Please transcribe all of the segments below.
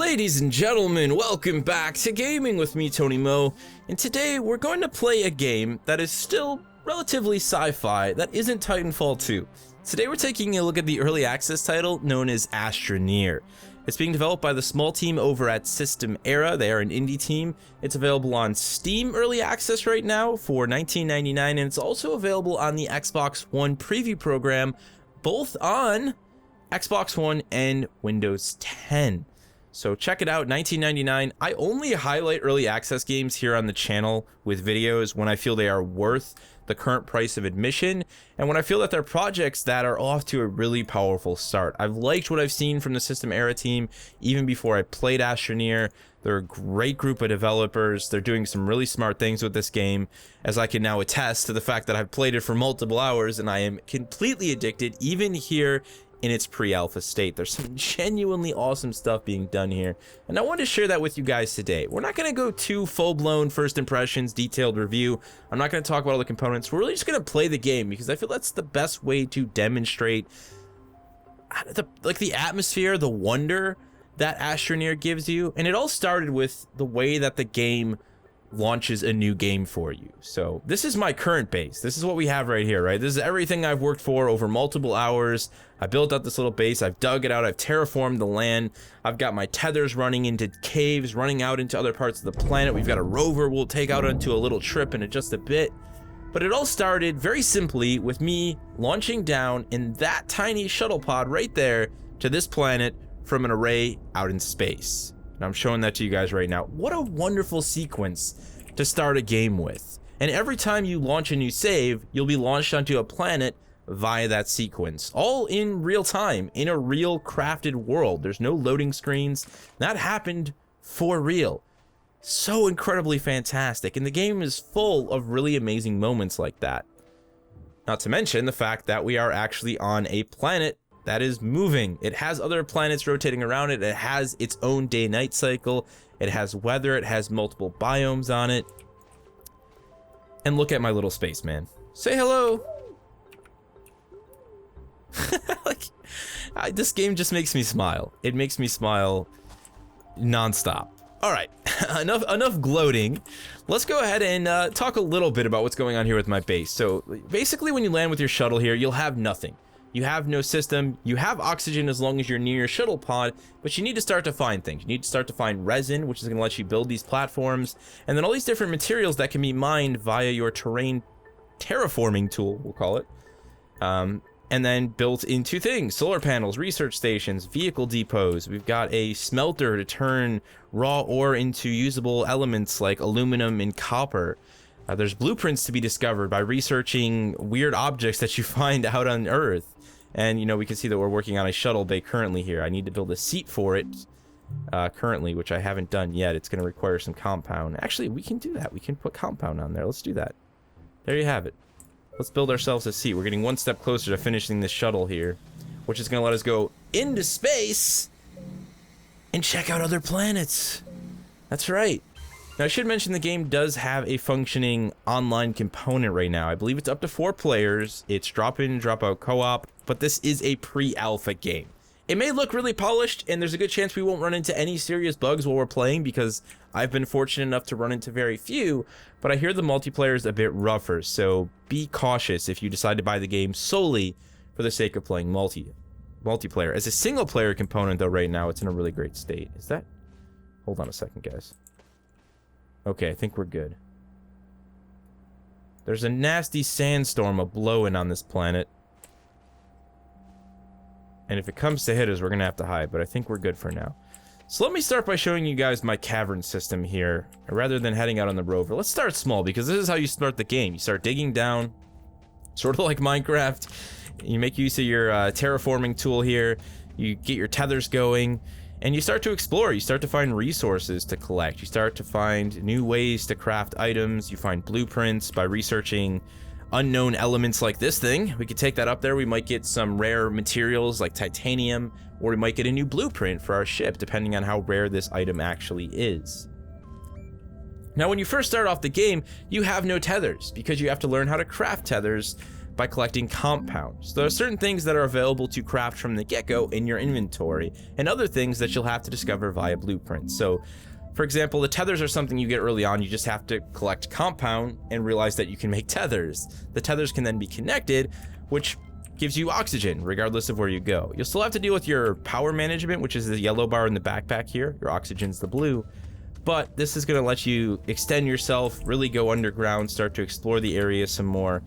Ladies and gentlemen, welcome back to Gaming with me, Tony Mo, and today we're going to play a game that is still relatively sci-fi that isn't Titanfall 2. Today we're taking a look at the early access title known as Astroneer. It's being developed by the small team over at System Era. They are an indie team. It's available on Steam Early Access right now for $19.99, and it's also available on the Xbox One preview program, both on Xbox One and Windows 10. So check it out, $19.99. I only highlight early access games here on the channel with videos when I feel they are worth the current price of admission, and when I feel that they're projects that are off to a really powerful start. I've liked what I've seen from the System Era team even before I played Astroneer. They're a great group of developers. They're doing some really smart things with this game, as I can now attest to the fact that I've played it for multiple hours and I am completely addicted, even here in its pre-alpha state. There's some genuinely awesome stuff being done here, and I wanted to share that with you guys today. We're not going to go too full-blown first impressions, detailed review. I'm not going to talk about all the components. We're really just going to play the game because I feel that's the best way to demonstrate the atmosphere, the wonder that Astroneer gives you. And it all started with the way that the game launches a new game for you. So this is my current base. This is what we have right here, right? This is everything I've worked for over multiple hours. I built up this little base. I've dug it out. I've terraformed the land. I've got my tethers running into caves, running out into other parts of the planet. We've got a rover we'll take out onto a little trip in just a bit. But it all started very simply with me launching down in that tiny shuttle pod right there to this planet from an array out in space. And I'm showing that to you guys right now. What a wonderful sequence to start a game with. And every time you launch a new save, you'll be launched onto a planet via that sequence. All in real time, in a real crafted world. There's no loading screens. That happened for real. So incredibly fantastic. And the game is full of really amazing moments like that. Not to mention the fact that we are actually on a planet that is moving. It has other planets rotating around it. It has its own day-night cycle. It has weather. It has multiple biomes on it. And look at my little spaceman. Say hello. This game just makes me smile. It makes me smile nonstop. All right, enough gloating. Let's go ahead and talk a little bit about what's going on here with my base. So basically, when you land with your shuttle here, you'll have nothing. You have no system. You have oxygen as long as you're near your shuttle pod, but you need to start to find things. You need to start to find resin, which is going to let you build these platforms, and then all these different materials that can be mined via your terrain terraforming tool, we'll call it, and then built into things: solar panels, research stations, vehicle depots. We've got a smelter to turn raw ore into usable elements like aluminum and copper. There's blueprints to be discovered by researching weird objects that you find out on Earth. And, you know, we can see that we're working on a shuttle bay currently here. I need to build a seat for it currently, which I haven't done yet. It's going to require some compound. Actually, we can do that. We can put compound on there. Let's do that. There you have it. Let's build ourselves a seat. We're getting one step closer to finishing this shuttle here, which is going to let us go into space and check out other planets. That's right. Now, I should mention the game does have a functioning online component right now. I believe it's up to 4 players. It's drop-in, drop-out co-op, but this is a pre-alpha game. It may look really polished, and there's a good chance we won't run into any serious bugs while we're playing, because I've been fortunate enough to run into very few, but I hear the multiplayer is a bit rougher, so be cautious if you decide to buy the game solely for the sake of playing multiplayer. As a single-player component, though, right now, it's in a really great state. Is that... Hold on a second, guys. Okay, I think we're good. There's a nasty sandstorm a-blowing on this planet. And if it comes to hit us, we're gonna have to hide, but I think we're good for now. So let me start by showing you guys my cavern system here, rather than heading out on the rover. Let's start small, because this is how you start the game. You start digging down, sort of like Minecraft. You make use of your terraforming tool here. You get your tethers going. And you start to explore, you start to find resources to collect, you start to find new ways to craft items, you find blueprints by researching unknown elements like this thing. We could take that up there, we might get some rare materials like titanium, or we might get a new blueprint for our ship, depending on how rare this item actually is. Now, when you first start off the game, you have no tethers, because you have to learn how to craft tethers by collecting compounds. There are certain things that are available to craft from the get-go in your inventory, and other things that you'll have to discover via blueprints. So, for example, the tethers are something you get early on. You just have to collect compound and realize that you can make tethers. The tethers can then be connected, which gives you oxygen, regardless of where you go. You'll still have to deal with your power management, which is the yellow bar in the backpack here. Your oxygen's the blue. But this is going to let you extend yourself, really go underground, start to explore the area some more.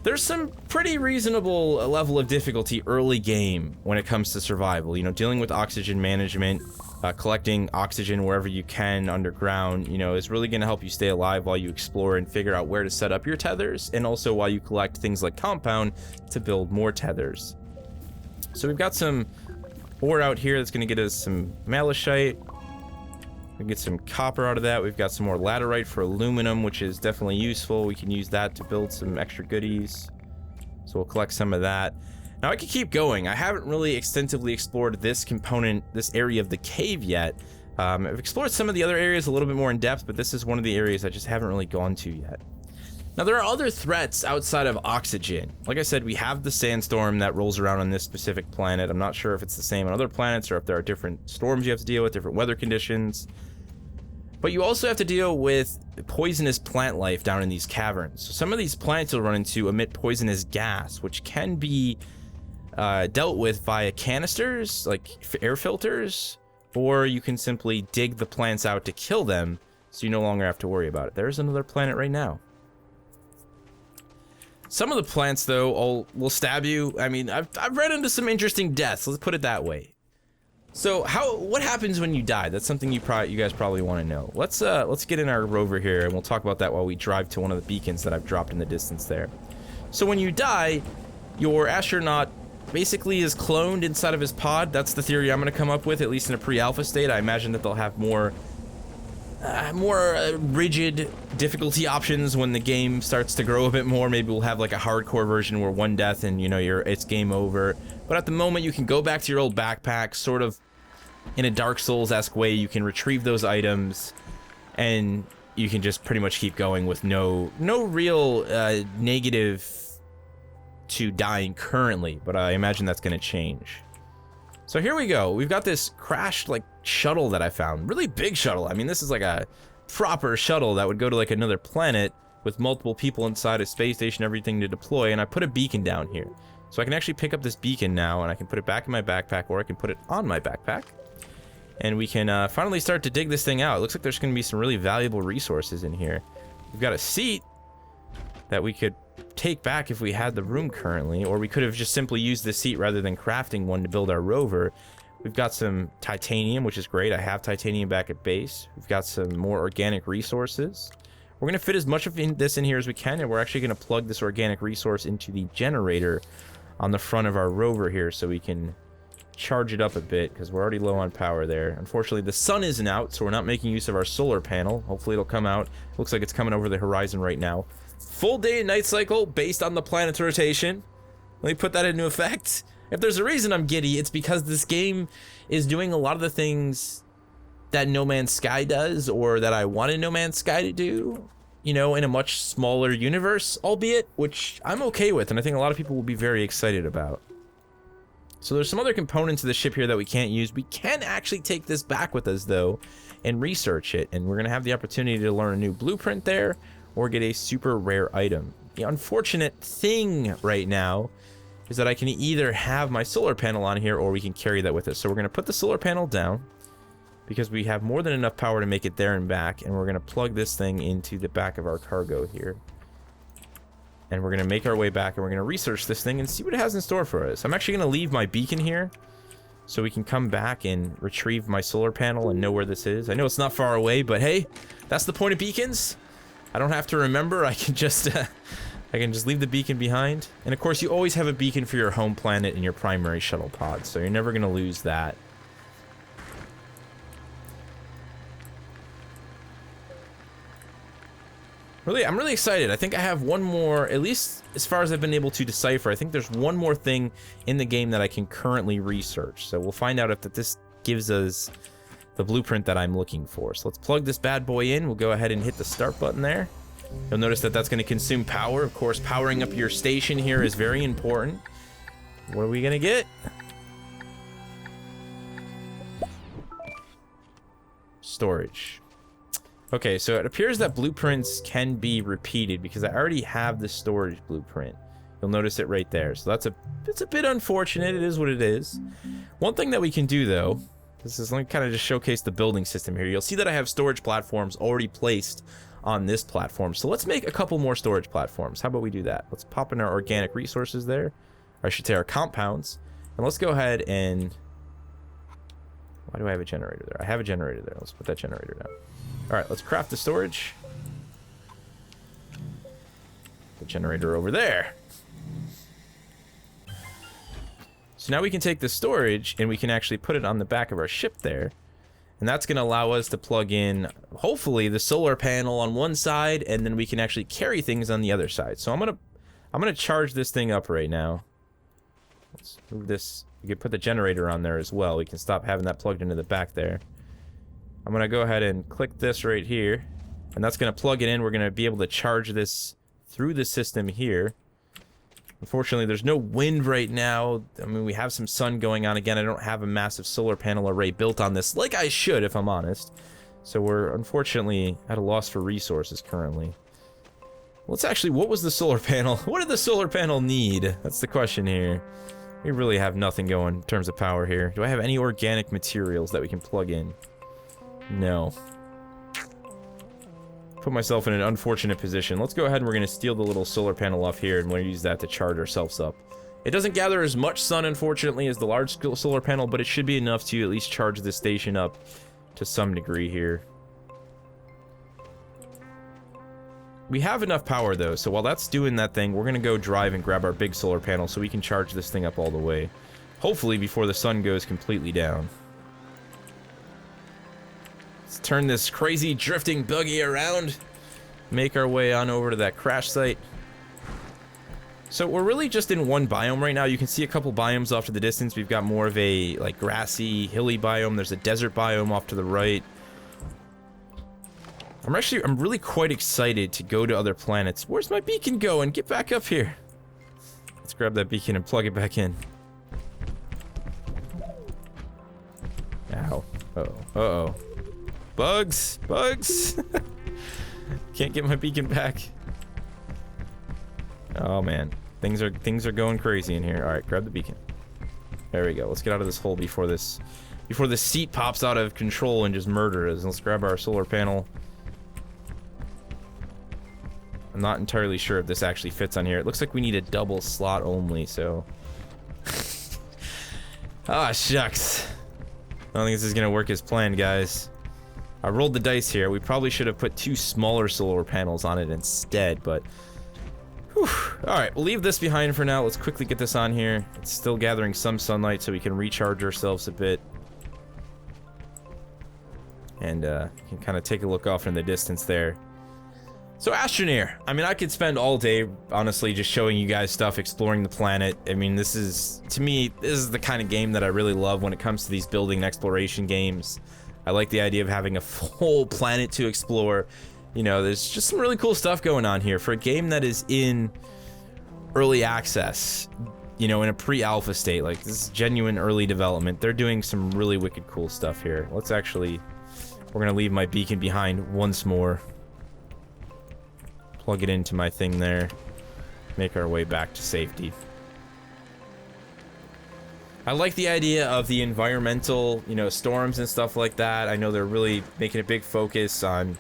There's some pretty reasonable level of difficulty early game when it comes to survival. You know, dealing with oxygen management, collecting oxygen wherever you can underground, you know, is really going to help you stay alive while you explore and figure out where to set up your tethers, and also while you collect things like compound to build more tethers. So we've got some ore out here that's going to get us some malachite. We can get some copper out of that. We've got some more laterite for aluminum, which is definitely useful. We can use that to build some extra goodies. So we'll collect some of that. Now I could keep going. I haven't really extensively explored this component, this area of the cave yet. I've explored some of the other areas a little bit more in depth, but this is one of the areas I just haven't really gone to yet. Now there are other threats outside of oxygen. Like I said, we have the sandstorm that rolls around on this specific planet. I'm not sure if it's the same on other planets or if there are different storms you have to deal with, different weather conditions. But you also have to deal with poisonous plant life down in these caverns. So some of these plants you'll run into emit poisonous gas, which can be dealt with via canisters, like air filters, or you can simply dig the plants out to kill them, so you no longer have to worry about it. There's another planet right now. Some of the plants, though, will stab you. I mean, I've run into some interesting deaths. Let's put it that way. So, what happens when you die? That's something you guys probably want to know. Let's get in our rover here, and we'll talk about that while we drive to one of the beacons that I've dropped in the distance there. So when you die, your astronaut basically is cloned inside of his pod. That's the theory I'm going to come up with, at least in a pre-alpha state. I imagine that they'll have more rigid difficulty options when the game starts to grow a bit more. Maybe we'll have like a hardcore version where one death and, you know, it's game over. But at the moment, you can go back to your old backpack, sort of in a Dark Souls-esque way. You can retrieve those items, and you can just pretty much keep going with no real negative to dying currently. But I imagine that's going to change. So here we go. We've got this crashed like shuttle that I found. Really big shuttle. I mean, this is like a proper shuttle that would go to like another planet with multiple people inside, a space station, everything to deploy. And I put a beacon down here. So I can actually pick up this beacon now, and I can put it back in my backpack, or I can put it on my backpack. And we can finally start to dig this thing out. It looks like there's going to be some really valuable resources in here. We've got a seat that we could take back if we had the room currently, or we could have just simply used the seat rather than crafting one to build our rover. We've got some titanium, which is great. I have titanium back at base. We've got some more organic resources. We're going to fit as much of this in here as we can, and we're actually going to plug this organic resource into the generator on the front of our rover here so we can charge it up a bit, because we're already low on power there. Unfortunately, the sun isn't out, so we're not making use of our solar panel. Hopefully it'll come out. Looks like it's coming over the horizon right now. Full day and night cycle based on the planet's rotation. Let me put that into effect. If there's a reason I'm giddy, it's because this game is doing a lot of the things that No Man's Sky does, or that I wanted No Man's Sky to do, you know, in a much smaller universe, albeit, which I'm okay with, and I think a lot of people will be very excited about. So there's some other components of the ship here that we can't use. We can actually take this back with us, though, and research it, and we're going to have the opportunity to learn a new blueprint there, or get a super rare item. The unfortunate thing right now is that I can either have my solar panel on here, or we can carry that with us. So we're going to put the solar panel down, because we have more than enough power to make it there and back, and we're going to plug this thing into the back of our cargo here. And we're going to make our way back, and we're going to research this thing and see what it has in store for us. I'm actually going to leave my beacon here so we can come back and retrieve my solar panel and know where this is. I know it's not far away, but hey, that's the point of beacons. I don't have to remember. I can just leave the beacon behind. And of course, you always have a beacon for your home planet and your primary shuttle pod, so you're never going to lose that. Really, I'm really excited. I think I have one more, at least as far as I've been able to decipher, I think there's one more thing in the game that I can currently research. So we'll find out if this gives us the blueprint that I'm looking for. So let's plug this bad boy in. We'll go ahead and hit the start button there. You'll notice that that's going to consume power. Of course, powering up your station here is very important. What are we going to get? Storage. Okay, so it appears that blueprints can be repeated because I already have the storage blueprint. You'll notice it right there. So it's a bit unfortunate. It is what it is. One thing that we can do though, this is, let me kind of just showcase the building system here. You'll see that I have storage platforms already placed on this platform. So let's make a couple more storage platforms. How about we do that? Let's pop in our organic resources there. Or I should say our compounds. And let's go ahead and... Why do I have a generator there? I have a generator there. Let's put that generator down. Alright, let's craft the storage. The generator over there. So now we can take the storage and we can actually put it on the back of our ship there. And that's going to allow us to plug in, hopefully, the solar panel on one side, and then we can actually carry things on the other side. So I'm gonna charge this thing up right now. Let's move this. We can put the generator on there as well. We can stop having that plugged into the back there. I'm gonna go ahead and click this right here, and that's gonna plug it in. We're gonna be able to charge this through the system here. Unfortunately, there's no wind right now. I mean, we have some sun going on. Again, I don't have a massive solar panel array built on this, like I should, if I'm honest. So we're unfortunately at a loss for resources currently. Let's actually, what was the solar panel? What did the solar panel need? That's the question here. We really have nothing going in terms of power here. Do I have any organic materials that we can plug in? No. Put myself in an unfortunate position. Let's go ahead and we're going to steal the little solar panel off here, and we're going to use that to charge ourselves up. It doesn't gather as much sun, unfortunately, as the large solar panel, but it should be enough to at least charge this station up to some degree here. We have enough power, though, so while that's doing that thing, we're going to go drive and grab our big solar panel so we can charge this thing up all the way. Hopefully before the sun goes completely down. Let's turn this crazy drifting buggy around. Make our way on over to that crash site. So we're really just in one biome right now. You can see a couple biomes off to the distance. We've got more of a like grassy, hilly biome. There's a desert biome off to the right. I'm really quite excited to go to other planets. Where's my beacon going? Get back up here. Let's grab that beacon and plug it back in. Ow. Uh-oh. Uh-oh. Bugs! Bugs! Can't get my beacon back. Oh man. Things are going crazy in here. Alright, grab the beacon. There we go. Let's get out of this hole before this seat pops out of control and just murders us. Let's grab our solar panel. I'm not entirely sure if this actually fits on here. It looks like we need a double slot only, so... Ah, shucks. I don't think this is gonna work as planned, guys. I rolled the dice here. We probably should have put 2 smaller solar panels on it instead, but... Whew. Alright, we'll leave this behind for now. Let's quickly get this on here. It's still gathering some sunlight so we can recharge ourselves a bit. And, can kind of take a look off in the distance there. So Astroneer, I mean, I could spend all day, honestly, just showing you guys stuff, exploring the planet. I mean, this is, to me, this is the kind of game that I really love when it comes to these building and exploration games. I like the idea of having a whole planet to explore. You know, there's just some really cool stuff going on here. For a game that is in early access, you know, in a pre-alpha state, like, this is genuine early development. They're doing some really wicked cool stuff here. Let's actually, we're gonna leave my beacon behind once more. Plug it into my thing there. Make our way back to safety. I like the idea of the environmental, you know, storms and stuff like that. I know they're really making a big focus on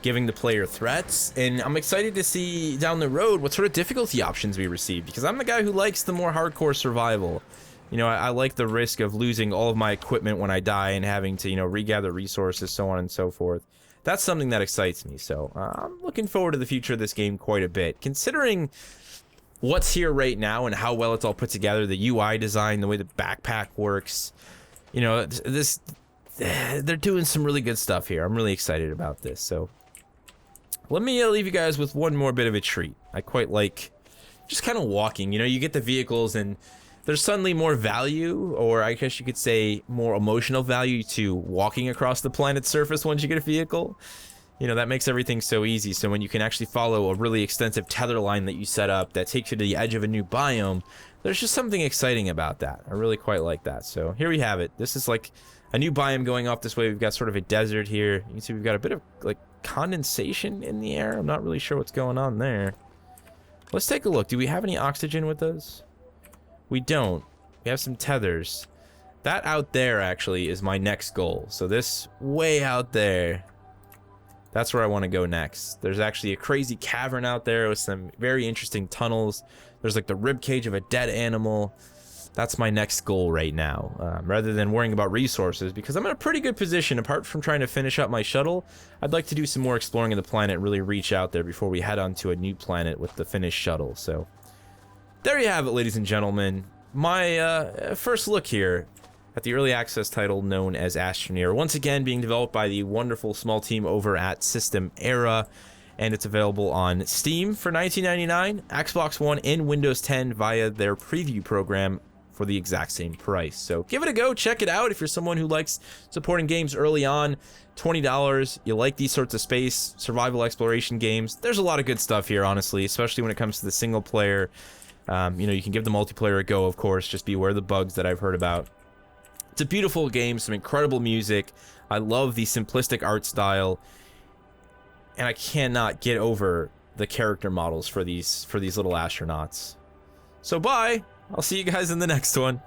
giving the player threats, and I'm excited to see down the road what sort of difficulty options we receive, because I'm the guy who likes the more hardcore survival. You know, I like the risk of losing all of my equipment when I die and having to, you know, regather resources, so on and so forth. That's something that excites me, so I'm looking forward to the future of this game quite a bit. Considering what's here right now and how well it's all put together, the UI design, the way the backpack works, you know, they're doing some really good stuff here. I'm really excited about this, so let me leave you guys with one more bit of a treat. I quite like just kind of walking. You know, you get the vehicles and there's suddenly more value, or I guess you could say more emotional value to walking across the planet's surface once you get a vehicle. You know, that makes everything so easy. So when you can actually follow a really extensive tether line that you set up that takes you to the edge of a new biome, there's just something exciting about that. I really quite like that. So here we have it. This is like a new biome going off this way. We've got sort of a desert here. You can see we've got a bit of like condensation in the air. I'm not really sure what's going on there. Let's take a look. Do we have any oxygen with us? We don't. We have some tethers. That out there actually is my next goal. So this way out there, that's where I want to go next. There's actually a crazy cavern out there with some very interesting tunnels. There's like the rib cage of a dead animal. That's my next goal right now, rather than worrying about resources, because I'm in a pretty good position. Apart from trying to finish up my shuttle, I'd like to do some more exploring of the planet and really reach out there before we head on to a new planet with the finished shuttle. So there you have it, ladies and gentlemen. My first look here at the early access title known as Astroneer, once again being developed by the wonderful small team over at System Era, and it's available on Steam for $19.99, Xbox One, and Windows 10 via their preview program for the exact same price. So give it a go, check it out if you're someone who likes supporting games early on. $20, you like these sorts of space survival exploration games. There's a lot of good stuff here, honestly, especially when it comes to the single player. You know, you can give the multiplayer a go, of course, just be aware of the bugs that I've heard about. It's a beautiful game, some incredible music. I love the simplistic art style, and I cannot get over the character models for these little astronauts. So bye. I'll see you guys in the next one.